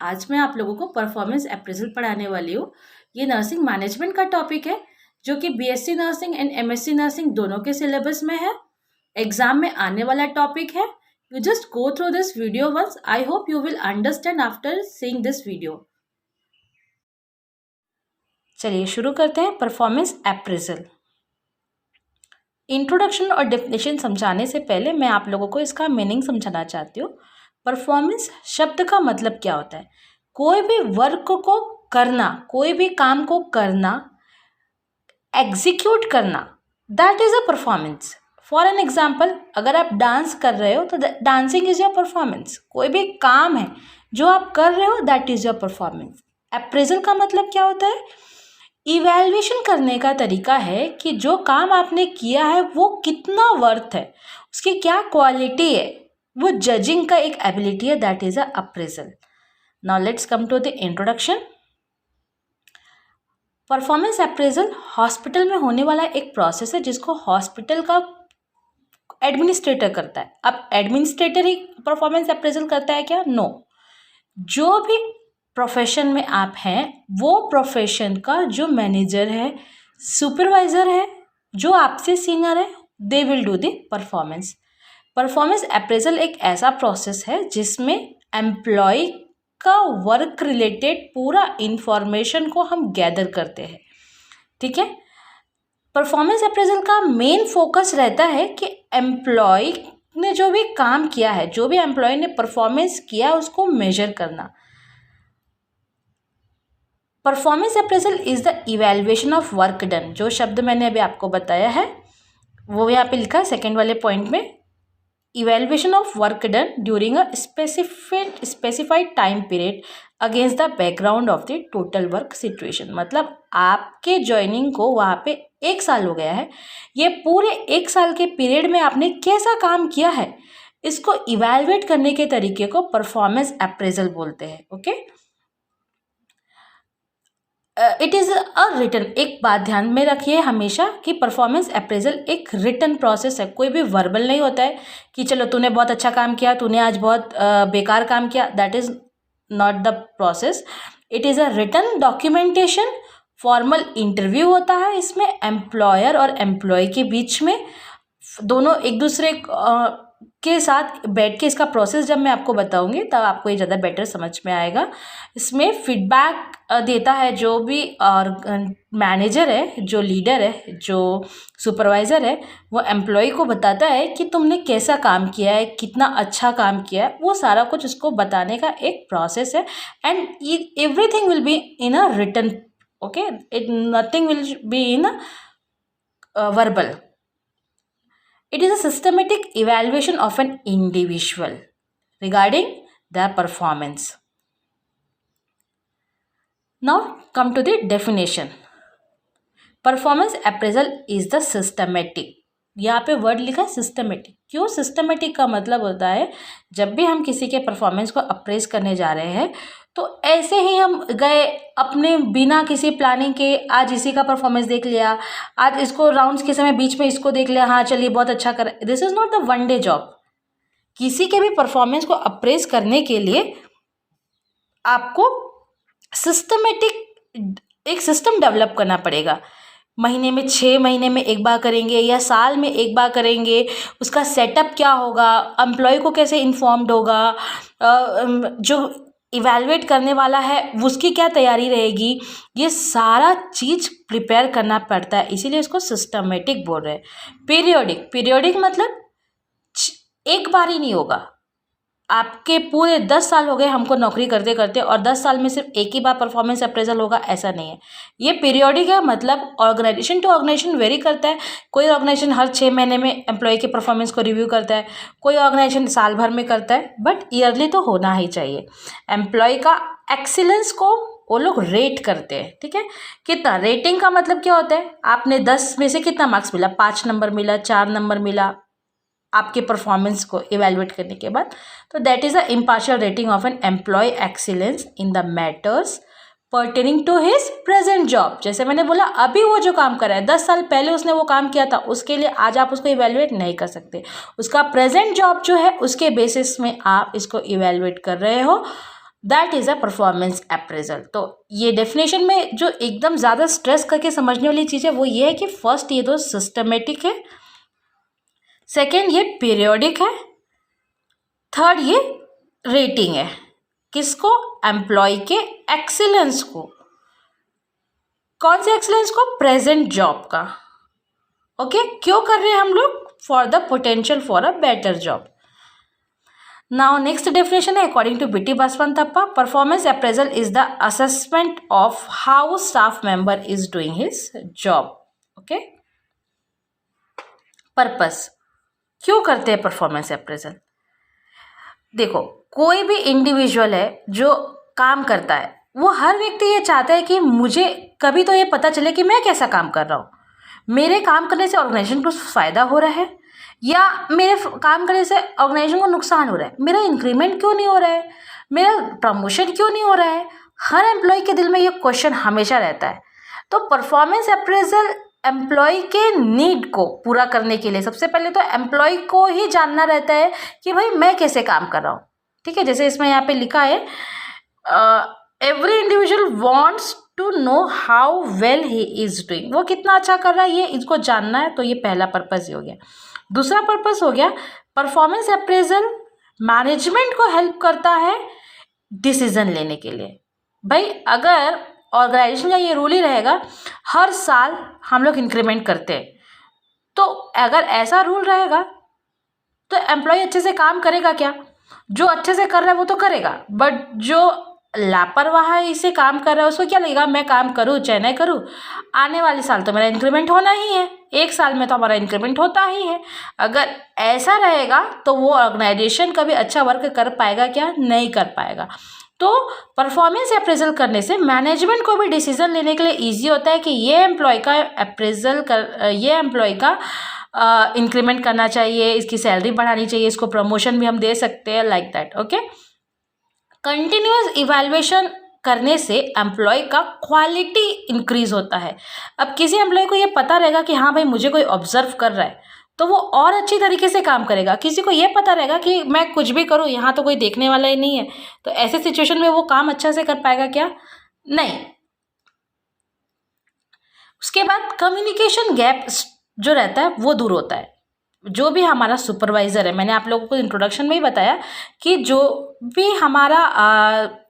आज मैं आप लोगों को परफॉर्मेंस अप्रेजल पढ़ाने वाली हूँ। ये नर्सिंग मैनेजमेंट का टॉपिक है जो कि BSc nursing and MSc nursing दोनों के सिलेबस में है। एग्जाम में आने वाला टॉपिक है। You just go through this video once. I hope you will understand after seeing this video. चलिए शुरू करते हैं परफॉर्मेंस अप्रेजल। इंट्रोडक्शन और डेफिनेशन समझाने से पहले मैं आप लोगों को इसका मीनिंग समझाना चाहती हूँ। परफॉर्मेंस शब्द का मतलब क्या होता है? कोई भी वर्क को करना, कोई भी काम को करना, एग्जीक्यूट करना, that is a performance. For an example, अगर आप डांस कर रहे हो तो डांसिंग इज योर परफॉर्मेंस। कोई भी काम है जो आप कर रहे हो, that is your performance. Appraisal का मतलब क्या होता है? इवैल्यूएशन करने का तरीका है कि जो काम आपने किया है वो कितना वर्थ है, उसकी क्या क्वालिटी है, वो जजिंग का एक एबिलिटी है, that is a appraisal. Now let's come to the introduction. Performance appraisal hospital में होने वाला एक प्रोसेस है जिसको हॉस्पिटल का एडमिनिस्ट्रेटर करता है। अब एडमिनिस्ट्रेटर ही परफॉर्मेंस अप्रेजल करता है क्या? नो। जो भी प्रोफेशन में आप हैं, वो प्रोफेशन का जो मैनेजर है, सुपरवाइजर है, जो आपसे सीनियर है, they will do the performance. Performance appraisal एक ऐसा प्रोसेस है जिसमें एम्प्लॉय का वर्क रिलेटेड पूरा इंफॉर्मेशन को हम गैदर करते हैं। ठीक है। परफॉर्मेंस अप्रेजल का मेन फोकस रहता है कि एम्प्लॉय ने जो भी काम किया है, जो भी एम्प्लॉय ने परफॉर्मेंस किया, उसको मेजर करना। Performance appraisal is the evaluation of work done. जो शब्द मैंने अभी आपको बताया है वो यहाँ पे लिखा है सेकेंड वाले पॉइंट में। Evaluation of work done during a specified time period against the background of the total work situation. मतलब आपके ज्वाइनिंग को वहाँ पे 1 साल हो गया है, ये पूरे 1 साल के पीरियड में आपने कैसा काम किया है, इसको इवैल्यूएट करने के तरीके को परफॉर्मेंस अप्रेजल बोलते हैं। Okay. It is a written. एक बात ध्यान में रखिए हमेशा कि परफॉर्मेंस अप्रेजल एक रिटन प्रोसेस है, कोई भी वर्बल नहीं होता है कि चलो तूने बहुत अच्छा काम किया, तूने आज बहुत बेकार काम किया। That is not the process. It is a written documentation. Formal interview होता है इसमें एम्प्लॉयर और एम्प्लॉय के बीच में, दोनों एक दूसरे के साथ बैठ के इसका प्रोसेस जब मैं आपको बताऊंगी तब आपको ये ज़्यादा बेटर समझ में आएगा। इसमें फीडबैक देता है जो भी और मैनेजर है, जो लीडर है, जो सुपरवाइज़र है, वो एम्प्लॉय को बताता है कि तुमने कैसा काम किया है, कितना अच्छा काम किया है, वो सारा कुछ उसको बताने का एक प्रोसेस है। And everything will be in a written. Okay, it nothing will be in verbal. It is a systematic evaluation of an individual regarding their performance. Now come to the definition. Performance appraisal is the systematic. यहाँ पे word लिखा है systematic. क्यों systematic? का मतलब होता है जब भी हम किसी के परफॉर्मेंस को अप्रेज करने जा रहे हैं तो ऐसे ही हम गए अपने बिना किसी प्लानिंग के, आज इसी का परफॉर्मेंस देख लिया, आज इसको राउंड्स के समय बीच में इसको देख लिया, हाँ चलिए बहुत अच्छा कर। This is not the one day job. किसी के भी परफॉर्मेंस को अप्रेज करने के लिए आपको सिस्टमेटिक एक सिस्टम डेवलप करना पड़ेगा। महीने में 6 महीने में एक बार करेंगे या साल में एक बार करेंगे, उसका सेटअप क्या होगा, एम्प्लॉय को कैसे इन्फॉर्म्ड होगा, जो इवैल्यूएट करने वाला है उसकी क्या तैयारी रहेगी, ये सारा चीज़ प्रिपेयर करना पड़ता है, इसीलिए इसको सिस्टमेटिक बोल रहे हैं। पीरियोडिक मतलब एक बार ही नहीं होगा। आपके पूरे 10 साल हो गए हमको नौकरी करते करते और 10 साल में सिर्फ एक ही बार परफॉर्मेंस अप्रेजल होगा, ऐसा नहीं है। ये पीरियोडिक है, मतलब ऑर्गेनाइजेशन टू ऑर्गेनाइजेशन वेरी करता है। कोई ऑर्गेनाइजेशन हर 6 महीने में एम्प्लॉय के परफॉर्मेंस को रिव्यू करता है, कोई ऑर्गेनाइजेशन साल भर में करता है, बट ईयरली तो होना ही चाहिए। एम्प्लॉय का एक्सीलेंस को वो लोग रेट करते हैं। ठीक है। कितना रेटिंग का मतलब क्या होता है? आपने 10 में से कितना मार्क्स मिला, 5 नंबर मिला, 4 नंबर मिला आपके परफॉर्मेंस को इवैल्यूएट करने के बाद, तो that is a impartial rating of an employee excellence in the matters pertaining to his present job. जैसे मैंने बोला अभी वो जो काम कर रहा है, 10 साल पहले उसने वो काम किया था, उसके लिए आज आप उसको इवैल्यूएट नहीं कर सकते। उसका प्रेजेंट जॉब जो है उसके बेसिस में आप इसको इवैल्यूएट कर रहे हो। That is a performance appraisal. तो ये डेफिनेशन में जो एकदम ज़्यादा स्ट्रेस करके समझने वाली चीज़ है वो ये है कि फर्स्ट ये तो सिस्टमेटिक है, सेकेंड ये पीरियोडिक है, थर्ड ये रेटिंग है। किसको? एम्प्लॉय के एक्सीलेंस को। कौन से एक्सीलेंस को? प्रेजेंट जॉब का। ओके, क्यों कर रहे हैं हम लोग? For the potential for a better job. Now next definition है according to BT Basavantappa, performance appraisal is the assessment of how staff member is doing his job. Okay, purpose क्यों करते हैं परफॉर्मेंस अप्रेजल? देखो, कोई भी इंडिविजुअल है जो काम करता है, वो हर व्यक्ति ये चाहता है कि मुझे कभी तो ये पता चले कि मैं कैसा काम कर रहा हूँ, मेरे काम करने से ऑर्गेनाइजेशन को फ़ायदा हो रहा है या मेरे काम करने से ऑर्गेनाइजेशन को नुकसान हो रहा है, मेरा इंक्रीमेंट क्यों नहीं हो रहा है, मेरा प्रमोशन क्यों नहीं हो रहा है। हर एम्प्लॉय के दिल में ये क्वेश्चन हमेशा रहता है। तो परफॉर्मेंस अप्रेजल एम्प्लॉय के नीड को पूरा करने के लिए सबसे पहले तो एम्प्लॉय को ही जानना रहता है कि भाई मैं कैसे काम कर रहा हूँ। ठीक है, जैसे इसमें यहाँ पे लिखा है every individual wants to know how well he is doing, वो कितना अच्छा कर रहा है ये इसको जानना है। तो ये पहला पर्पस ही हो गया। दूसरा पर्पस हो गया परफॉर्मेंस अप्रेजल मैनेजमेंट को हेल्प करता है डिसीजन लेने के लिए। भाई अगर ऑर्गेनाइजेशन का ये रूल ही रहेगा हर साल हम लोग इंक्रीमेंट करते हैं, तो अगर ऐसा रूल रहेगा तो एम्प्लॉय अच्छे से काम करेगा क्या? जो अच्छे से कर रहा है वो तो करेगा, बट जो लापरवाही से काम कर रहा है उसको क्या लगेगा, मैं काम करूँ चाहे नहीं करूँ, आने वाले साल तो मेरा इंक्रीमेंट होना ही है, एक साल में तो हमारा इंक्रीमेंट होता ही है। अगर ऐसा रहेगा तो वो ऑर्गेनाइजेशन कभी अच्छा वर्क कर पाएगा क्या? नहीं कर पाएगा। तो परफॉर्मेंस अप्रेजल करने से मैनेजमेंट को भी डिसीजन लेने के लिए ईजी होता है कि ये एम्प्लॉय का अप्रेजल कर, ये एम्प्लॉय का इंक्रीमेंट करना चाहिए, इसकी सैलरी बढ़ानी चाहिए, इसको प्रमोशन भी हम दे सकते हैं, like that. Okay, continuous evaluation करने से एम्प्लॉय का क्वालिटी इंक्रीज होता है। अब किसी एम्प्लॉय को ये पता रहेगा कि हाँ भाई मुझे कोई ऑब्जर्व कर रहा है, तो वो और अच्छी तरीके से काम करेगा। किसी को ये पता रहेगा कि मैं कुछ भी करूँ यहाँ तो कोई देखने वाला ही नहीं है, तो ऐसे सिचुएशन में वो काम अच्छा से कर पाएगा क्या? नहीं। उसके बाद कम्युनिकेशन गैप जो रहता है वो दूर होता है। जो भी हमारा सुपरवाइज़र है, मैंने आप लोगों को इंट्रोडक्शन में ही बताया कि जो भी हमारा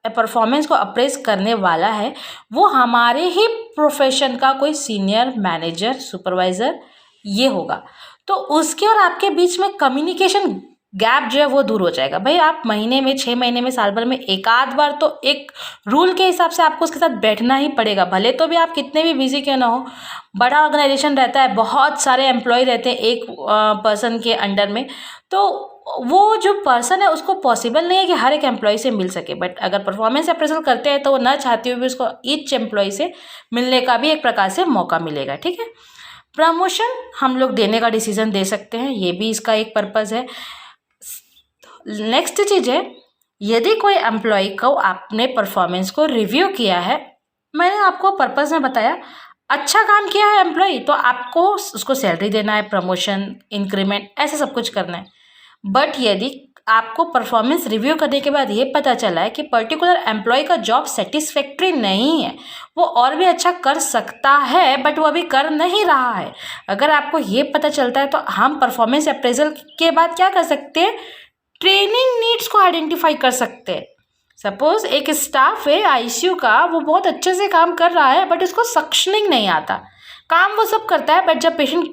परफॉर्मेंस को अप्रेस करने वाला है वो हमारे ही प्रोफेशन का कोई सीनियर मैनेजर सुपरवाइज़र ये होगा। तो उसके और आपके बीच में कम्युनिकेशन गैप जो है वो दूर हो जाएगा। भाई आप महीने में 6 महीने में साल भर में एक आध बार तो एक रूल के हिसाब से आपको उसके साथ बैठना ही पड़ेगा, भले तो भी आप कितने भी बिजी क्यों ना हो। बड़ा ऑर्गेनाइजेशन रहता है, बहुत सारे एम्प्लॉय रहते हैं एक पर्सन के अंडर में, तो वो जो पर्सन है उसको पॉसिबल नहीं है कि हर एक एम्प्लॉय से मिल सके। बट अगर परफॉर्मेंस अप्रेजल करते हैं तो वो ना चाहते हुए भी उसको ईच एम्प्लॉय से मिलने का भी एक प्रकार से मौका मिलेगा। ठीक है, प्रमोशन हम लोग देने का डिसीजन दे सकते हैं, ये भी इसका एक पर्पज़ है। नेक्स्ट चीज़ है, यदि कोई एम्प्लॉय को आपने परफॉर्मेंस को रिव्यू किया है, मैंने आपको पर्पज़ में बताया, अच्छा काम किया है एम्प्लॉय तो आपको उसको सैलरी देना है, प्रमोशन, इंक्रीमेंट, ऐसे सब कुछ करना है। बट यदि आपको परफॉर्मेंस रिव्यू करने के बाद ये पता चला है कि पर्टिकुलर एम्प्लॉय का जॉब सेटिस्फैक्ट्री नहीं है, वो और भी अच्छा कर सकता है बट वो अभी कर नहीं रहा है, अगर आपको ये पता चलता है तो हम परफॉर्मेंस अप्रेजल के बाद क्या कर सकते हैं, ट्रेनिंग नीड्स को आइडेंटिफाई कर सकते हैं। सपोज एक स्टाफ है आईसीयू का, वो बहुत अच्छे से काम कर रहा है बट उसको सक्शनिंग नहीं आता, काम वो सब करता है बट जब पेशेंट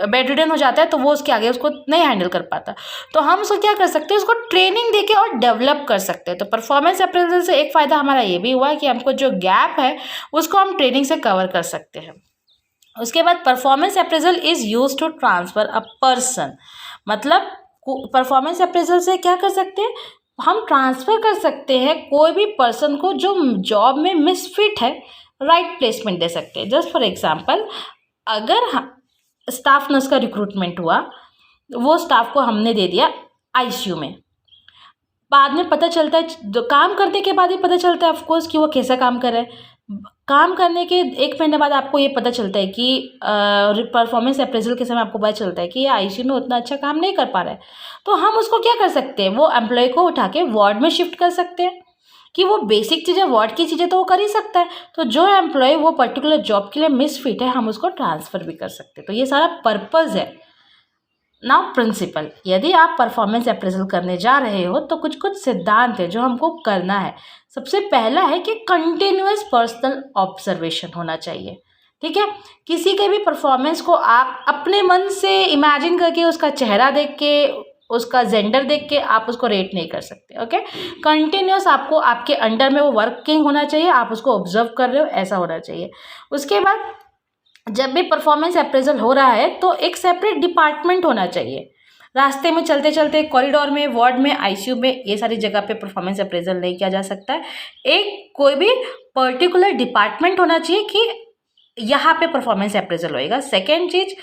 बेड रिडन हो जाता है तो वो उसके आगे उसको नहीं हैंडल कर पाता, तो हम उसको क्या कर सकते हैं, उसको ट्रेनिंग देके और डेवलप कर सकते हैं। तो परफॉर्मेंस अप्रेजल से एक फ़ायदा हमारा ये भी हुआ कि हमको जो गैप है उसको हम ट्रेनिंग से कवर कर सकते हैं। उसके बाद performance appraisal is use to transfer a person, मतलब परफॉर्मेंस अप्रेजल से क्या कर सकते हैं, हम ट्रांसफ़र कर सकते हैं कोई भी पर्सन को जो जॉब में मिसफिट है, राइट प्लेसमेंट दे सकते हैं। जस्ट फॉर एग्जांपल, अगर स्टाफ नर्स का रिक्रूटमेंट हुआ, वो स्टाफ को हमने दे दिया आईसीयू में, बाद में पता चलता है, काम करने के बाद ही पता चलता है ऑफकोर्स कि वो कैसा काम कर रहा है। काम करने के 1 महीने बाद आपको ये पता चलता है कि परफॉर्मेंस अप्रेजल के समय आपको पता चलता है कि ये आईसीयू में उतना अच्छा काम नहीं कर पा रहा है, तो हम उसको क्या कर सकते हैं, वो एम्प्लॉय को उठा के वार्ड में शिफ्ट कर सकते हैं कि वो बेसिक चीज़ें, वर्ड की चीज़ें तो वो कर ही सकता है। तो जो एम्प्लॉय वो पर्टिकुलर जॉब के लिए मिसफिट है, हम उसको ट्रांसफ़र भी कर सकते हैं। तो ये सारा पर्पज़ है। नाउ प्रिंसिपल, यदि आप परफॉर्मेंस अप्रेजल करने जा रहे हो तो कुछ कुछ सिद्धांत है जो हमको करना है। सबसे पहला है कि कंटिन्यूअस पर्सनल ऑब्जर्वेशन होना चाहिए। ठीक है, किसी के भी परफॉर्मेंस को आप अपने मन से इमेजिन करके, उसका चेहरा देख के, उसका जेंडर देख के आप उसको रेट नहीं कर सकते। ओके, कंटिन्यूअस आपको आपके अंडर में वो वर्किंग होना चाहिए, आप उसको ऑब्जर्व कर रहे हो, ऐसा होना चाहिए। उसके बाद जब भी परफॉर्मेंस अप्रेजल हो रहा है तो एक सेपरेट डिपार्टमेंट होना चाहिए। रास्ते में चलते चलते, कॉरिडोर में, वार्ड में, आईसीयू में, ये सारी जगह पे परफॉर्मेंस अप्रेजल नहीं किया जा सकता है। एक कोई भी पर्टिकुलर डिपार्टमेंट होना चाहिए कि यहाँ पे परफॉर्मेंस अप्रेजल होएगा। सेकेंड चीज,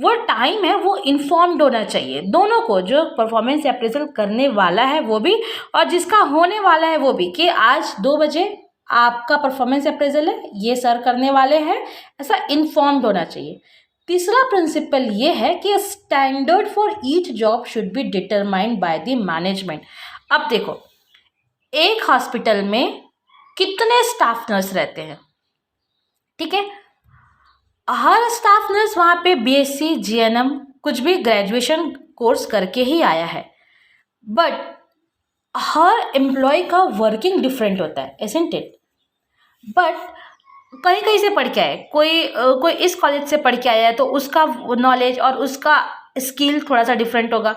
वो टाइम है वो इन्फॉर्म्ड होना चाहिए दोनों को, जो परफॉर्मेंस अप्रेजल करने वाला है वो भी और जिसका होने वाला है वो भी, कि आज 2 बजे आपका परफॉर्मेंस अप्रेजल है, ये सर करने वाले हैं, ऐसा इन्फॉर्म्ड होना चाहिए। तीसरा प्रिंसिपल ये है कि standard for each job should be determined by the management. अब देखो, एक हॉस्पिटल में कितने स्टाफ नर्स रहते हैं, ठीक है, हर स्टाफ नर्स वहाँ पे बीएससी, जीएनएम, कुछ भी ग्रेजुएशन कोर्स करके ही आया है, बट हर एम्प्लॉय का वर्किंग डिफरेंट होता है, इजंट इट? बट कहीं कहीं से पढ़ के आए, कोई इस कॉलेज से पढ़ के आया है तो उसका नॉलेज और उसका स्किल थोड़ा सा डिफरेंट होगा।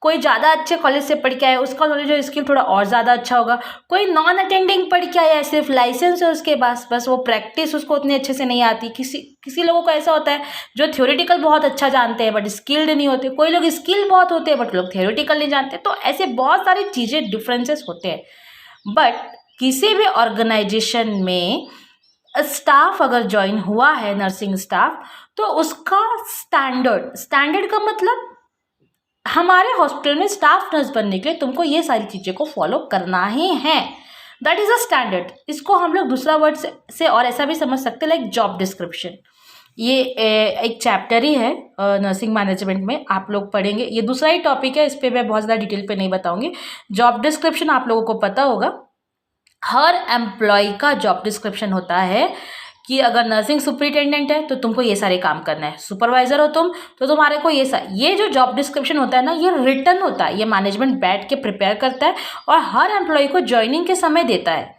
कोई ज़्यादा अच्छे कॉलेज से पढ़ के आया है, उसका नॉलेज और स्किल थोड़ा और ज़्यादा अच्छा होगा। कोई नॉन अटेंडिंग पढ़ के आया है, सिर्फ लाइसेंस है उसके पास, बस वो प्रैक्टिस उसको उतनी अच्छे से नहीं आती। किसी लोगों को ऐसा होता है जो थ्योरेटिकल बहुत अच्छा जानते हैं बट स्किल्ड नहीं होते। कोई लोग स्किल बहुत होते हैं बट लोग थ्योरेटिकल नहीं जानते। तो ऐसे बहुत सारी चीज़ें, डिफरेंसेस होते हैं। बट किसी भी ऑर्गेनाइजेशन में स्टाफ अगर ज्वाइन हुआ है, नर्सिंग स्टाफ, तो उसका स्टैंडर्ड का मतलब, हमारे हॉस्पिटल में स्टाफ नर्स बनने के लिए तुमको ये सारी चीज़ें को फॉलो करना ही है। That is a standard. इसको हम लोग दूसरा वर्ड से और ऐसा भी समझ सकते हैं, लाइक जॉब डिस्क्रिप्शन। ये एक चैप्टर ही है नर्सिंग मैनेजमेंट में, आप लोग पढ़ेंगे। ये दूसरा ही टॉपिक है, इस पर मैं बहुत ज़्यादा डिटेल पे नहीं बताऊंगी। जॉब डिस्क्रिप्शन आप लोगों को पता होगा, हर एम्प्लॉय का जॉब डिस्क्रिप्शन होता है कि अगर नर्सिंग सुपरिटेंडेंट है तो तुमको ये सारे काम करना है, सुपरवाइजर हो तुम तो तुम्हारे को ये जो जॉब डिस्क्रिप्शन होता है ना, ये रिटन होता है, ये मैनेजमेंट बैठ के प्रिपेयर करता है और हर एम्प्लॉय को ज्वाइनिंग के समय देता है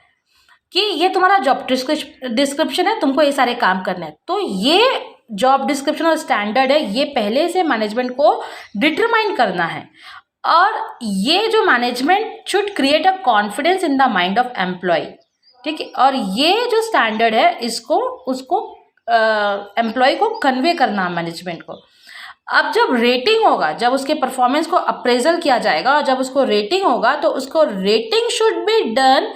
कि ये तुम्हारा जॉब डिस्क्रिप्शन है, तुमको ये सारे काम करना है। तो ये जॉब डिस्क्रिप्शन और स्टैंडर्ड है, ये पहले से मैनेजमेंट को डिटरमाइन करना है। और ये जो management should create a confidence in the mind of employee, ठीक है। और ये जो स्टैंडर्ड है, इसको उसको एम्प्लॉय को कन्वे करना मैनेजमेंट को। अब जब रेटिंग होगा, जब उसके परफॉर्मेंस को अप्रेजल किया जाएगा और जब उसको रेटिंग होगा, तो उसको rating should be done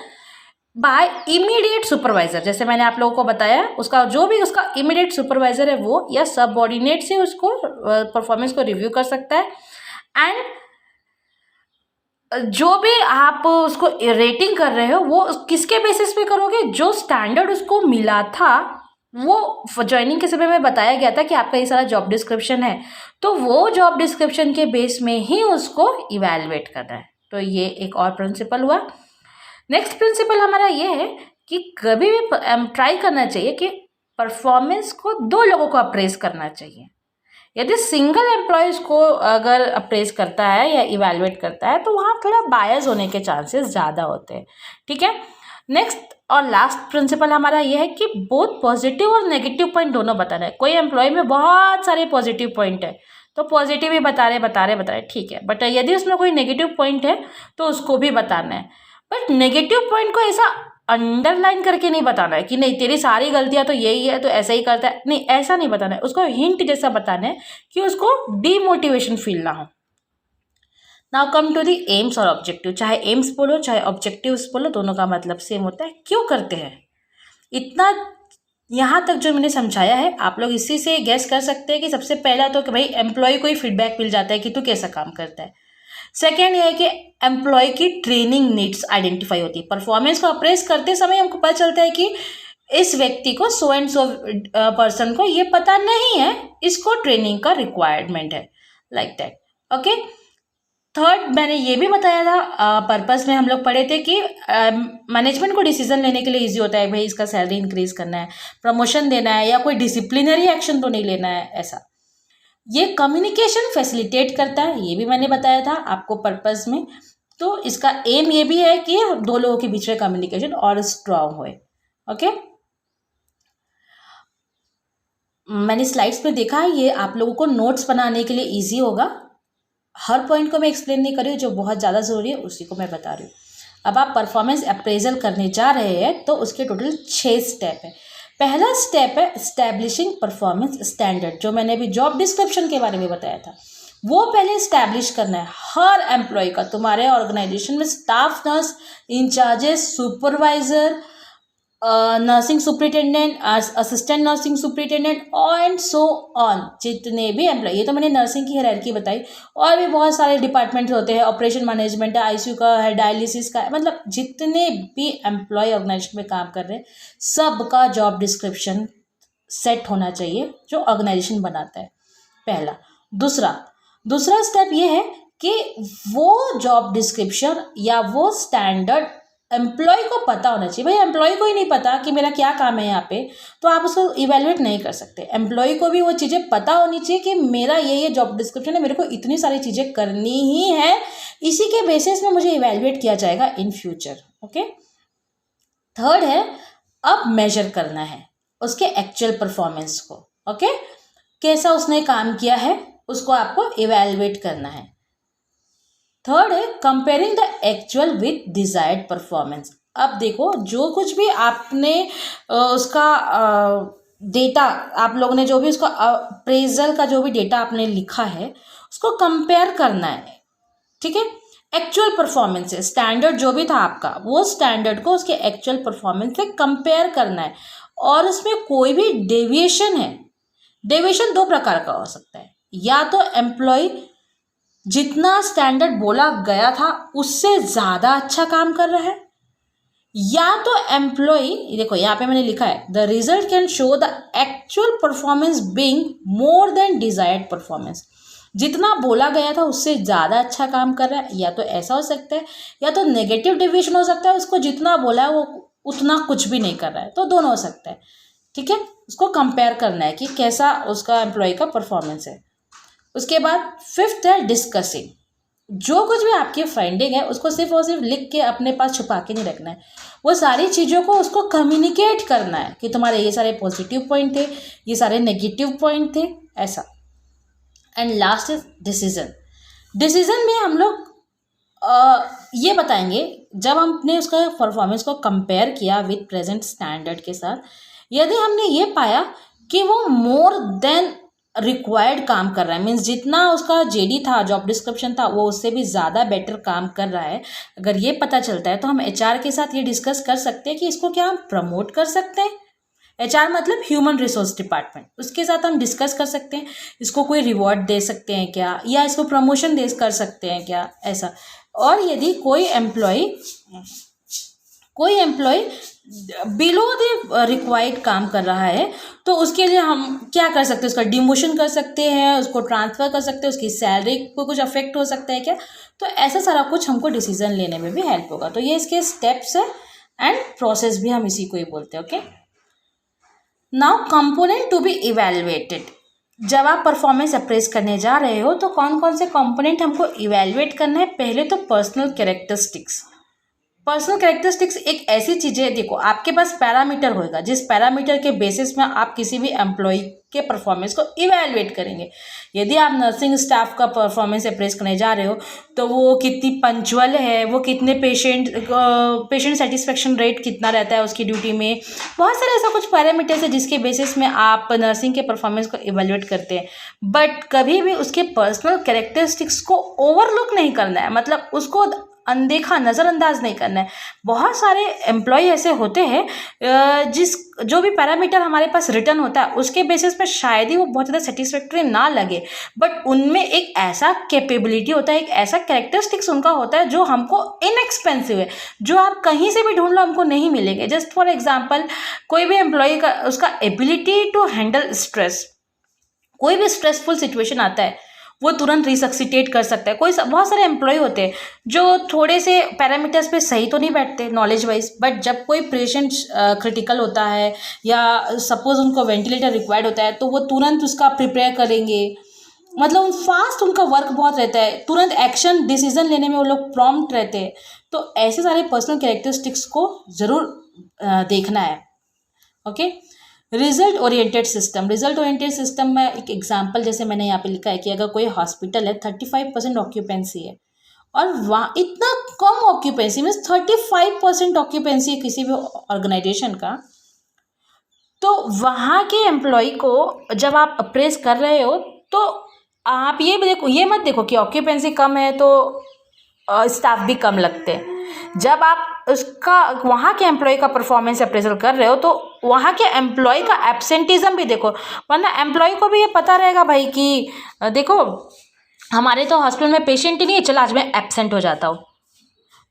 by immediate supervisor. जैसे मैंने आप लोगों को बताया, उसका जो भी उसका इमीडिएट सुपरवाइजर है वो या सबऑर्डिनेट से उसको परफॉर्मेंस को रिव्यू कर सकता है। एंड जो भी आप उसको रेटिंग कर रहे हो वो किसके बेसिस पे करोगे? जो स्टैंडर्ड उसको मिला था, वो ज्वाइनिंग के समय में बताया गया था कि आपका ये सारा जॉब डिस्क्रिप्शन है, तो वो जॉब डिस्क्रिप्शन के बेस में ही उसको इवैल्यूएट करना है। तो ये एक और प्रिंसिपल हुआ। नेक्स्ट प्रिंसिपल हमारा ये है कि कभी भी ट्राई करना चाहिए कि परफॉर्मेंस को 2 लोगों को अप्रेज करना चाहिए। यदि सिंगल एम्प्लॉयज़ को अगर अप्रेज करता है या इवैल्यूएट करता है तो वहाँ थोड़ा बायस होने के चांसेस ज़्यादा होते हैं, ठीक है। नेक्स्ट और लास्ट प्रिंसिपल हमारा ये है कि बोथ पॉजिटिव और नेगेटिव पॉइंट दोनों बताना है। कोई एम्प्लॉय में बहुत सारे पॉजिटिव पॉइंट है तो पॉजिटिव ही बता रहे, ठीक है, बट यदि उसमें कोई नेगेटिव पॉइंट है तो उसको भी बताना है। बट नेगेटिव पॉइंट को ऐसा अंडरलाइन करके नहीं बताना है कि नहीं तेरी सारी गलतियां तो यही है तो ऐसा ही करता है, नहीं, ऐसा नहीं बताना है। उसको हिंट जैसा बताना है कि उसको डीमोटिवेशन फील ना हो। Now come to the aims और ऑब्जेक्टिव। चाहे एम्स बोलो चाहे ऑब्जेक्टिव्स बोलो, दोनों का मतलब सेम होता है। क्यों करते हैं इतना? यहाँ तक जो मैंने समझाया है, आप लोग इसी से गैस कर सकते हैं कि सबसे पहला तो कि भाई एम्प्लॉय को ही फीडबैक मिल जाता है कि तू कैसा काम करता है। सेकेंड ये है कि एम्प्लॉय की ट्रेनिंग नीड्स आइडेंटिफाई होती है। परफॉर्मेंस को अप्रेस करते समय हमको पता चलता है कि इस व्यक्ति को, सो एंड सो पर्सन को ये पता नहीं है, इसको ट्रेनिंग का रिक्वायरमेंट है, लाइक दैट, ओके। थर्ड मैंने ये भी बताया था, पर्पस में हम लोग पढ़े थे कि मैनेजमेंट को डिसीजन लेने के लिए इजी होता है, भाई इसका सैलरी इंक्रीज करना है, प्रमोशन देना है, या कोई डिसिप्लिनरी एक्शन तो नहीं लेना है, ऐसा। ये कम्युनिकेशन फैसिलिटेट करता है, ये भी मैंने बताया था आपको पर्पस में। तो इसका एम ये भी है कि दो लोगों के बीच में कम्युनिकेशन और स्ट्रांग होए। ओके, मैंने स्लाइड्स में देखा है, ये आप लोगों को नोट्स बनाने के लिए इजी होगा। हर पॉइंट को मैं एक्सप्लेन नहीं कर रही हूँ, जो बहुत ज़्यादा ज़रूरी है उसी को मैं बता रही हूँ। अब आप परफॉर्मेंस अप्रेजल करने जा रहे हैं तो उसके टोटल 6 स्टेप है। पहला स्टेप है एस्टैब्लिशिंग परफॉर्मेंस स्टैंडर्ड, जो मैंने अभी जॉब डिस्क्रिप्शन के बारे में बताया था, वो पहले इस्टेब्लिश करना है हर एम्प्लॉय का। तुम्हारे ऑर्गेनाइजेशन में staff nurse, incharges, supervisor, nursing superintendent, assistant nursing superintendent and so on, जितने भी एम्प्लॉय, ये तो मैंने नर्सिंग की हायरार्की बताई, और भी बहुत सारे डिपार्टमेंट होते हैं, ऑपरेशन मैनेजमेंट है, आईसीयू का है, डायलिसिस का है, मतलब जितने भी एम्प्लॉय ऑर्गेनाइजेशन में काम कर रहे हैं सबका जॉब डिस्क्रिप्शन सेट होना चाहिए जो ऑर्गेनाइजेशन बनाता है, पहला। दूसरा स्टेप ये है कि वो जॉब डिस्क्रिप्शन या वो स्टैंडर्ड एम्प्लॉय को पता होना चाहिए। भाई एम्प्लॉय को ही नहीं पता कि मेरा क्या काम है यहाँ पे, तो आप उसको इवेलुएट नहीं कर सकते। एम्प्लॉय को भी वो चीज़ें पता होनी चाहिए कि मेरा ये जॉब डिस्क्रिप्शन है, मेरे को इतनी सारी चीज़ें करनी ही है, इसी के बेसिस में मुझे इवेलुएट किया जाएगा इन फ्यूचर। ओके, थर्ड है अब मेजर करना है उसके एक्चुअल परफॉर्मेंस को। ओके, कैसा उसने काम किया है उसको आपको इवेलुएट करना है। थर्ड है comparing the actual with desired performance. अब देखो, जो कुछ भी आपने उसका डेटा, आप लोगों ने जो भी उसका अप्रेजल का जो भी डेटा आपने लिखा है उसको कंपेयर करना है, ठीक है। एक्चुअल परफॉर्मेंस से स्टैंडर्ड जो भी था आपका, वो स्टैंडर्ड को उसके एक्चुअल परफॉर्मेंस से कंपेयर करना है, और उसमें कोई भी डेविएशन है, डेविएशन 2 प्रकार का हो सकता है, या तो एम्प्लॉय जितना स्टैंडर्ड बोला गया था उससे ज़्यादा अच्छा काम कर रहा है, या तो एम्प्लॉय, देखो यहाँ पे मैंने लिखा है the result can show the actual performance being more than desired performance, जितना बोला गया था उससे ज़्यादा अच्छा काम कर रहा है, या तो ऐसा हो सकता है, या तो नेगेटिव डेविएशन हो सकता है, उसको जितना बोला है वो उतना कुछ भी नहीं कर रहा है, तो दोनों हो सकता है, ठीक है। उसको कंपेयर करना है कि कैसा उसका एम्प्लॉय का परफॉर्मेंस है। उसके बाद फिफ्थ है डिस्कसिंग, जो कुछ भी आपकी फाइंडिंग है उसको सिर्फ और सिर्फ लिख के अपने पास छुपा के नहीं रखना है, वो सारी चीज़ों को उसको कम्युनिकेट करना है कि तुम्हारे ये सारे पॉजिटिव पॉइंट थे, ये सारे नेगेटिव पॉइंट थे, ऐसा। And last is decision. Decision में हम लोग ये बताएंगे, जब हमने उसका परफॉर्मेंस को कंपेयर किया विथ प्रेजेंट स्टैंडर्ड के साथ, यदि हमने ये पाया कि वो मोर देन रिक्वायर्ड काम कर रहा है, मीन्स जितना उसका जेडी था, जॉब डिस्क्रिप्शन था, वो उससे भी ज़्यादा बेटर काम कर रहा है, अगर ये पता चलता है तो हम एचआर के साथ ये डिस्कस कर सकते हैं कि इसको क्या हम प्रमोट कर सकते हैं। एचआर मतलब ह्यूमन रिसोर्स डिपार्टमेंट, उसके साथ हम डिस्कस कर सकते हैं इसको कोई रिवॉर्ड दे सकते हैं क्या, या इसको प्रमोशन दे कर सकते हैं क्या, ऐसा। और यदि कोई एम्प्लॉय बिलो द रिक्वायर्ड काम कर रहा है तो उसके लिए हम क्या कर सकते हैं, उसका डिमोशन कर सकते हैं, उसको ट्रांसफ़र कर सकते हैं, उसकी सैलरी को कुछ अफेक्ट हो सकता है क्या, तो ऐसा सारा कुछ हमको डिसीजन लेने में भी हेल्प होगा। तो ये इसके स्टेप्स है एंड प्रोसेस भी हम इसी को ही बोलते हैं। Okay, now component to be evaluated. जब आप परफॉर्मेंस अप्रेस करने जा रहे हो तो कौन कौन से कंपोनेंट हमको इवेलुएट करना है। पहले तो पर्सनल कैरेक्टरिस्टिक्स। पर्सनल कैरेक्टरिस्टिक्स एक ऐसी चीज़ है, देखो आपके पास पैरामीटर होगा, जिस पैरामीटर के बेसिस में आप किसी भी एम्प्लॉय के परफॉर्मेंस को इवेलुएट करेंगे। यदि आप नर्सिंग स्टाफ का परफॉर्मेंस अप्रेस करने जा रहे हो तो वो कितनी पंचुअल है, वो कितने पेशेंट सेटिस्फेक्शन रेट कितना रहता है उसकी ड्यूटी में, बहुत सारे ऐसा कुछ पैरामीटर्स है जिसके बेसिस में आप नर्सिंग के परफॉर्मेंस को इवेलुएट करते हैं। बट कभी भी उसके पर्सनल कैरेक्टरिस्टिक्स को ओवरलुक नहीं करना है, मतलब उसको अनदेखा, नज़रअंदाज नहीं करना है। बहुत सारे एम्प्लॉय ऐसे होते हैं जो भी पैरामीटर हमारे पास रिटर्न होता है उसके बेसिस पे शायद ही वो बहुत ज़्यादा सेटिस्फैक्ट्री ना लगे, बट उनमें एक ऐसा कैपेबिलिटी होता है, एक ऐसा कैरेक्टरिस्टिक्स उनका होता है जो हमको इनएक्सपेंसिव है, जो आप कहीं से भी ढूंढ लो हमको नहीं मिलेंगे। जस्ट फॉर एग्जाम्पल, कोई भी एम्प्लॉय का उसका एबिलिटी टू हैंडल स्ट्रेस, कोई भी स्ट्रेसफुल सिचुएशन आता है वो तुरंत रिसक्सिटेट कर सकता है। बहुत सारे एम्प्लॉय होते हैं जो थोड़े से पैरामीटर्स पे सही तो नहीं बैठते नॉलेज वाइज, बट जब कोई पेशेंट क्रिटिकल होता है या सपोज उनको वेंटिलेटर रिक्वायर्ड होता है तो वो तुरंत उसका प्रिपेयर करेंगे। मतलब फास्ट उनका वर्क बहुत रहता है, तुरंत एक्शन डिसीजन लेने में वो लोग प्रॉम्प्ट रहते हैं। तो ऐसे सारे पर्सनल कैरेक्टरिस्टिक्स को ज़रूर देखना है। Okay, result oriented system. Result oriented system में एक एग्जांपल जैसे मैंने यहाँ पे लिखा है कि अगर कोई हॉस्पिटल है 35% ऑक्यूपेंसी है और वहाँ इतना कम ऑक्यूपेंसी मीन्स 35% ऑक्यूपेंसी है किसी भी ऑर्गेनाइजेशन का, तो वहाँ के एम्प्लॉय को जब आप अप्रेस कर रहे हो तो आप ये मत देखो कि ऑक्यूपेंसी कम है तो स्टाफ भी कम लगते हैं। जब आप उसका वहाँ के एम्प्लॉय का परफॉर्मेंस अप्रेजल कर रहे हो तो वहाँ के एम्प्लॉय का एब्सेंटिज्म भी देखो, वरना एम्प्लॉय को भी ये पता रहेगा भाई कि देखो हमारे तो हॉस्पिटल में पेशेंट ही नहीं है, चलो आज मैं एब्सेंट हो जाता हूँ।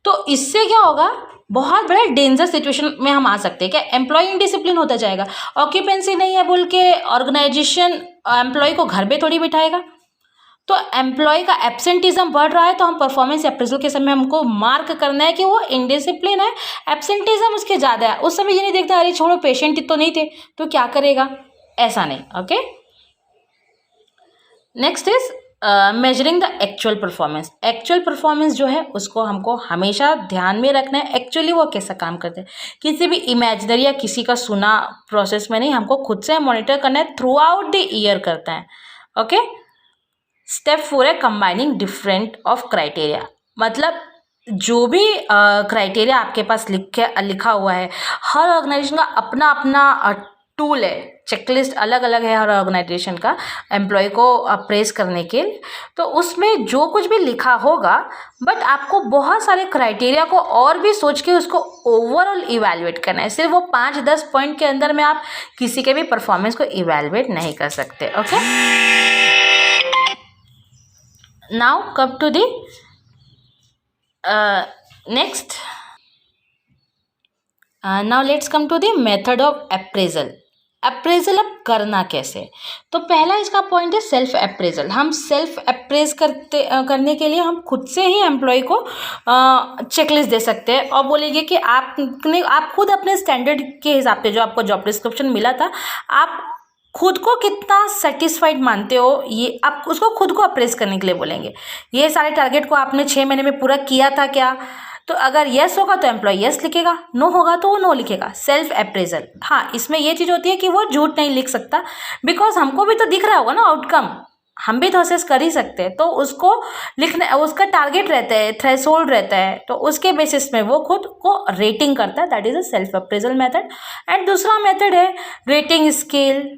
तो इससे क्या होगा, बहुत बड़ा डेंजर सिचुएशन में हम आ सकते हैं। क्या एम्प्लॉय इनडिसिप्लिन होता जाएगा। ऑक्यूपेंसी नहीं है बोल के ऑर्गेनाइजेशन एम्प्लॉय को घर पे थोड़ी बिठाएगा। तो एम्प्लॉय का एब्सेंटिज्म बढ़ रहा है तो हम परफॉर्मेंस अप्रेजल के समय हमको मार्क करना है कि वो इनडिसिप्लिन है, एब्सेंटिज्म उसके ज़्यादा है। उस समय ये नहीं देखता अरे छोड़ो पेशेंट तो नहीं थे तो क्या करेगा, ऐसा नहीं। Okay, next is measuring the actual performance. Actual performance जो है उसको हमको हमेशा ध्यान में रखना है, एक्चुअली वो कैसा काम करते हैं। किसी भी इमेजिनरी या किसी का सुना प्रोसेस में नहीं, हमको खुद से मॉनिटर करना है, थ्रू आउट द ईयर करता है। ओके, स्टेप 4 है कंबाइनिंग डिफरेंट ऑफ क्राइटेरिया। मतलब जो भी क्राइटेरिया आपके पास लिखा हुआ है, हर ऑर्गेनाइजेशन का अपना अपना टूल है, चेकलिस्ट अलग अलग है हर ऑर्गेनाइजेशन का एम्प्लॉय को अप्रेस करने के लिए। तो उसमें जो कुछ भी लिखा होगा, बट आपको बहुत सारे क्राइटेरिया को और भी सोच के उसको ओवरऑल इवैल्यूएट करना है। सिर्फ वो 5-10 पॉइंट के अंदर में आप किसी के भी परफॉर्मेंस को इवैल्यूएट नहीं कर सकते। Okay, now come to the next now let's come to the method of appraisal। Appraisal अब करना कैसे। तो पहला इसका पॉइंट है सेल्फ अप्रेजल। हम सेल्फ अप्रेज करने के लिए हम खुद से ही एम्प्लॉय को चेकलिस्ट दे सकते हैं और बोलेंगे कि आप खुद अपने स्टैंडर्ड के हिसाब से जो आपको जॉब डिस्क्रिप्शन मिला था, आप खुद को कितना सेटिस्फाइड मानते हो, ये आप उसको खुद को अप्रेस करने के लिए बोलेंगे। ये सारे टारगेट को आपने 6 महीने में पूरा किया था क्या। तो अगर यस होगा तो एम्प्लॉय यस लिखेगा, नो होगा तो वो नो लिखेगा। Self appraisal. हाँ, इसमें ये चीज़ होती है कि वो झूठ नहीं लिख सकता, बिकॉज हमको भी तो दिख रहा होगा ना आउटकम, हम भी तो असेस कर ही सकते हैं। तो उसको लिखना, उसका टारगेट रहता है, थ्रेशोल्ड रहता है, तो उसके बेसिस में वो खुद को रेटिंग करता है। That is a self appraisal method. And दूसरा मेथड है रेटिंग स्केल,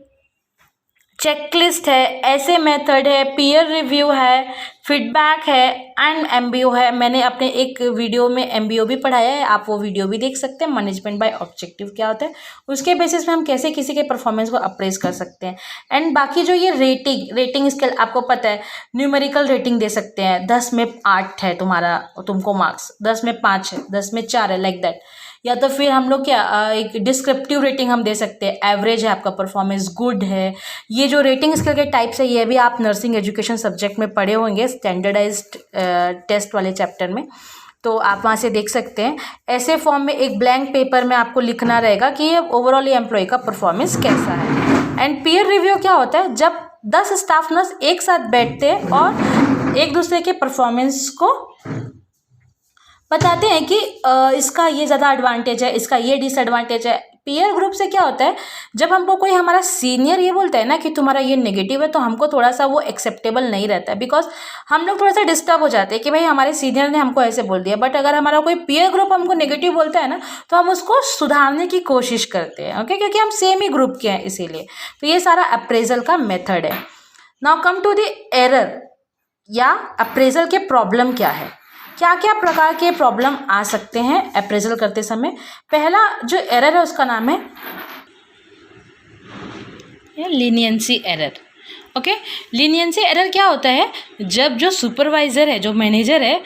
चेकलिस्ट है, ऐसे मेथड है, पीयर रिव्यू है, फीडबैक है एंड एमबीओ है। मैंने अपने एक वीडियो में एमबीओ भी पढ़ाया है, आप वो वीडियो भी देख सकते हैं। मैनेजमेंट बाय ऑब्जेक्टिव क्या होता है, उसके बेसिस में हम कैसे किसी के परफॉर्मेंस को अप्रेस कर सकते हैं। एंड बाकी जो ये रेटिंग स्केल, आपको पता है न्यूमेरिकल रेटिंग दे सकते हैं। 10 में 8 है तुम्हारा, तुमको मार्क्स 10 में 5 है, 10 में 4 है, लाइक दैट। या तो फिर हम लोग क्या एक डिस्क्रिप्टिव रेटिंग हम दे सकते हैं, एवरेज है आपका परफॉर्मेंस, गुड है। ये जो रेटिंग स्केल के टाइप्स है ये भी आप नर्सिंग एजुकेशन सब्जेक्ट में पढ़े होंगे, स्टैंडर्डाइज्ड टेस्ट वाले चैप्टर में, तो आप वहाँ से देख सकते हैं। ऐसे फॉर्म में एक ब्लैंक पेपर में आपको लिखना रहेगा कि ये ओवरऑल एम्प्लॉय का परफॉर्मेंस कैसा है। एंड पीयर रिव्यू क्या होता है, जब 10 स्टाफ नर्स एक साथ बैठते हैं और एक दूसरे के परफॉर्मेंस को बताते हैं कि इसका ये ज़्यादा एडवांटेज है, इसका ये डिसएडवांटेज है। पीयर ग्रुप से क्या होता है, जब हमको कोई हमारा सीनियर ये बोलता है ना कि तुम्हारा ये नेगेटिव है, तो हमको थोड़ा सा वो एक्सेप्टेबल नहीं रहता है, बिकॉज हम लोग थोड़ा सा डिस्टर्ब हो जाते हैं कि भाई हमारे सीनियर ने हमको ऐसे बोल दिया। बट अगर हमारा कोई पीयर ग्रुप हमको नेगेटिव बोलता है ना, तो हम उसको सुधारने की कोशिश करते हैं। ओके, क्योंकि हम सेम ही ग्रुप के हैं इसीलिए। तो ये सारा अप्रेजल का मेथड है। Now come to the error या अप्रेजल के प्रॉब्लम क्या है, क्या क्या प्रकार के प्रॉब्लम आ सकते हैं अप्रेजल करते समय। पहला जो एरर है उसका नाम है leniency error. Okay, leniency error क्या होता है, जब जो सुपरवाइज़र है, जो मैनेजर है,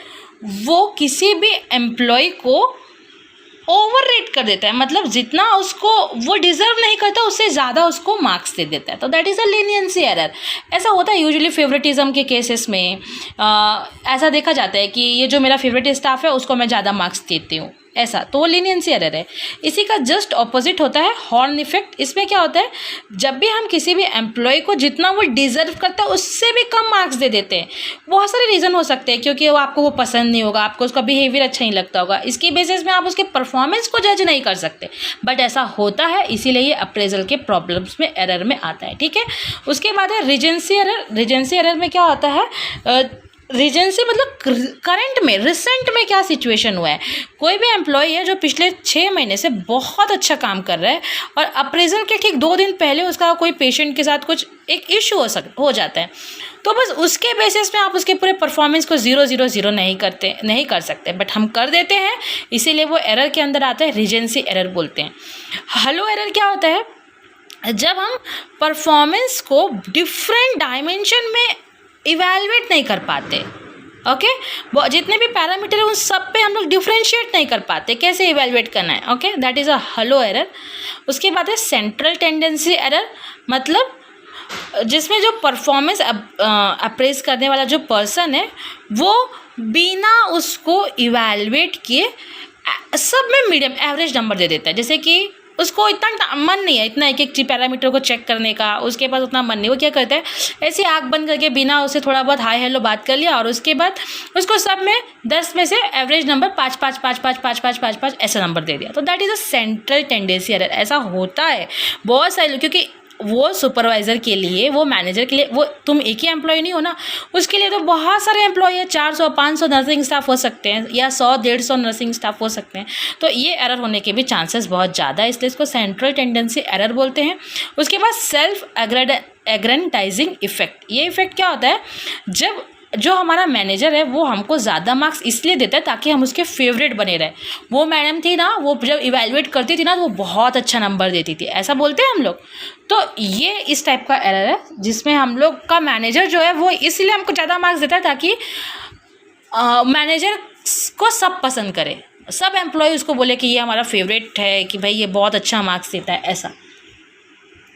वो किसी भी एम्प्लॉय को ओवर रेट कर देता है, मतलब जितना उसको वो डिज़र्व नहीं करता उससे ज़्यादा उसको मार्क्स दे देता है, तो that is a leniency error. ऐसा होता है यूजुअली फेवरेटिज्म के केसेस में। ऐसा देखा जाता है कि ये जो मेरा फेवरेट स्टाफ है उसको मैं ज़्यादा मार्क्स देती हूँ, ऐसा, तो वो लीनियंसी एरर है। इसी का जस्ट ऑपोजिट होता है हॉर्न इफेक्ट। इसमें क्या होता है, जब भी हम किसी भी एम्प्लॉय को जितना वो डिज़र्व करता है उससे भी कम मार्क्स दे देते हैं। बहुत सारे रीज़न हो सकते हैं, क्योंकि वो पसंद नहीं होगा, आपको उसका बिहेवियर अच्छा नहीं लगता होगा, इसकी बेसिस में आप उसके परफॉर्मेंस को जज नहीं कर सकते, बट ऐसा होता है, इसीलिए ये अप्रेजल के प्रॉब्लम्स में एरर में आता है, ठीक है। उसके बाद है रीजेंसी एरर। रीजेंसी एरर में क्या होता है, रीजेंसी मतलब करंट में, रिसेंट में क्या सिचुएशन हुआ है। कोई भी एम्प्लॉय है जो पिछले 6 महीने से बहुत अच्छा काम कर रहा है और अप्रेजल के ठीक 2 दिन पहले उसका कोई पेशेंट के साथ कुछ एक इशू हो जाता है, तो बस उसके बेसिस में आप उसके पूरे परफॉर्मेंस को 0 नहीं कर सकते, बट हम कर देते हैं, इसीलिए वो एरर के अंदर आता है, रीजेंसी एरर बोलते हैं। हलो एरर क्या होता है, जब हम परफॉर्मेंस को डिफरेंट डायमेंशन में इवैल्यूएट नहीं कर पाते, ओके, जितने भी पैरामीटर है उन सब पे हम लोग डिफ्रेंशिएट नहीं कर पाते, कैसे इवैल्यूएट करना है, okay, that is a hello error. उसके बाद है सेंट्रल टेंडेंसी एरर, मतलब जिसमें जो परफॉर्मेंस अप्रेज करने वाला जो पर्सन है वो बिना उसको इवैल्यूएट किए सब में मीडियम एवरेज नंबर दे देता है। जैसे कि उसको इतना मन नहीं है इतना एक एक पैरामीटर को चेक करने का, उसके पास उतना मन नहीं, वो क्या करता है ऐसे आँख बंद करके बिना उसे थोड़ा बहुत हाय हेलो बात कर लिया और उसके बाद उसको सब में 10 में से एवरेज नंबर 5 5 5 5 5 5 5 5 ऐसा नंबर दे दिया, तो that is a central tendency error. ऐसा होता है बहुत सारे लोग, क्योंकि वो सुपरवाइज़र के लिए, वो मैनेजर के लिए, वो तुम एक ही एम्प्लॉय नहीं हो ना, उसके लिए तो बहुत सारे एम्प्लॉय है, 400 500 नर्सिंग स्टाफ हो सकते हैं या 100 150 नर्सिंग स्टाफ हो सकते हैं, तो ये एरर होने के भी चांसेस बहुत ज़्यादा है, इसलिए इसको सेंट्रल टेंडेंसी एरर बोलते हैं। उसके बाद सेल्फ एग्रेंटाइजिंग इफेक्ट। ये इफेक्ट क्या होता है, जब जो हमारा मैनेजर है वो हमको ज़्यादा मार्क्स इसलिए देता है ताकि हम उसके फेवरेट बने रहे। वो मैडम थी ना, वो जब इवैल्यूएट करती थी ना तो वो बहुत अच्छा नंबर देती थी, ऐसा बोलते हैं हम लोग। तो ये इस टाइप का एरर है जिसमें हम लोग का मैनेजर जो है वो इसलिए हमको ज़्यादा मार्क्स देता है ताकि मैनेजर को सब पसंद करे, सब एम्प्लॉय उसको बोले कि ये हमारा फेवरेट है, कि भाई ये बहुत अच्छा मार्क्स देता है, ऐसा।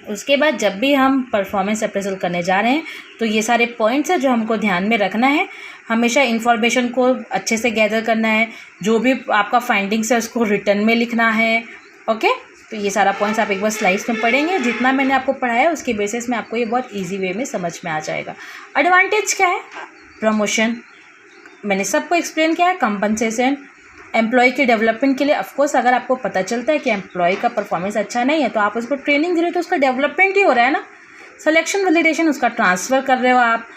उसके बाद जब भी हम परफॉर्मेंस अप्रेजल करने जा रहे हैं तो ये सारे पॉइंट्स हैं जो हमको ध्यान में रखना है। हमेशा इन्फॉर्मेशन को अच्छे से गैदर करना है, जो भी आपका फाइंडिंग्स है उसको रिटर्न में लिखना है, ओके। तो ये सारा पॉइंट्स आप एक बार स्लाइड्स में पढ़ेंगे, जितना मैंने आपको पढ़ाया उसके बेसिस में आपको ये बहुत ईजी वे में समझ में आ जाएगा। एडवांटेज क्या है, प्रमोशन मैंने सबको एक्सप्लेन किया है, कंपनसेशन, एम्प्लॉय के डेवलपमेंट के लिए। ऑफकोर्स अगर आपको पता चलता है कि एम्प्लॉय का परफॉर्मेंस अच्छा नहीं है तो आप उसको ट्रेनिंग दे रहे हो तो उसका डेवलपमेंट ही हो रहा है ना। सिलेक्शन वैलिडेशन, उसका ट्रांसफ़र कर रहे हो आप,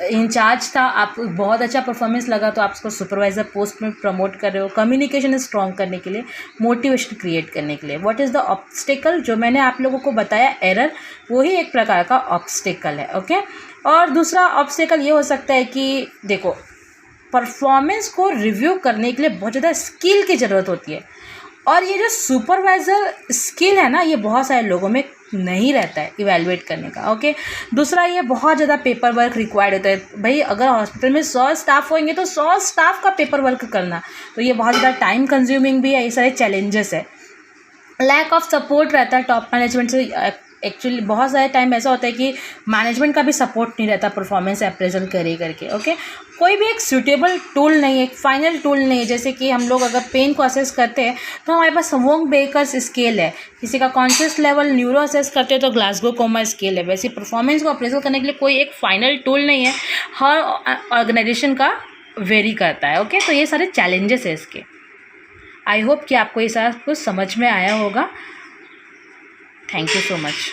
इंचार्ज था, आप बहुत अच्छा परफॉर्मेंस लगा तो आप उसको सुपरवाइज़र पोस्ट में प्रमोट कर रहे हो। कम्युनिकेशन स्ट्रॉन्ग करने के लिए, मोटिवेशन क्रिएट करने के लिए। व्हाट इज़ द ऑब्स्टिकल, जो मैंने आप लोगों को बताया एरर, वही एक प्रकार का ऑब्स्टिकल है, ओके। और दूसरा ऑब्स्टिकल ये हो सकता है कि देखो, परफॉर्मेंस को रिव्यू करने के लिए बहुत ज़्यादा स्किल की ज़रूरत होती है, और ये जो सुपरवाइज़र स्किल है ना, ये बहुत सारे लोगों में नहीं रहता है इवैल्यूएट करने का, ओके। दूसरा, ये बहुत ज़्यादा पेपर वर्क रिक्वायर्ड होता है। भाई अगर हॉस्पिटल में 100 स्टाफ होंगे तो 100 स्टाफ का पेपर वर्क करना, तो ये बहुत ज़्यादा टाइम कंज्यूमिंग भी है, ये सारे चैलेंजेस है। लैक ऑफ सपोर्ट रहता है टॉप मैनेजमेंट से। एक्चुअली बहुत सारे टाइम ऐसा होता है कि मैनेजमेंट का भी सपोर्ट नहीं रहता परफॉर्मेंस अप्रेजल करे करके, ओके। कोई भी एक सूटेबल टूल नहीं है, एक फाइनल टूल नहीं है। जैसे कि हम लोग अगर पेन को असेस करते हैं तो हमारे पास वोंग बेकर्स स्केल है, किसी का कॉन्शियस लेवल न्यूरो असेस करते हैं तो ग्लासगो कोमा स्केल है। वैसे परफॉर्मेंस को अप्रेजल करने के लिए कोई एक फाइनल टूल नहीं है, हर ऑर्गेनाइजेशन का वेरी करता है, ओके। तो ये सारे चैलेंजेस है इसके। आई होप कि आपको ये सारा कुछ समझ में आया होगा। Thank you so much.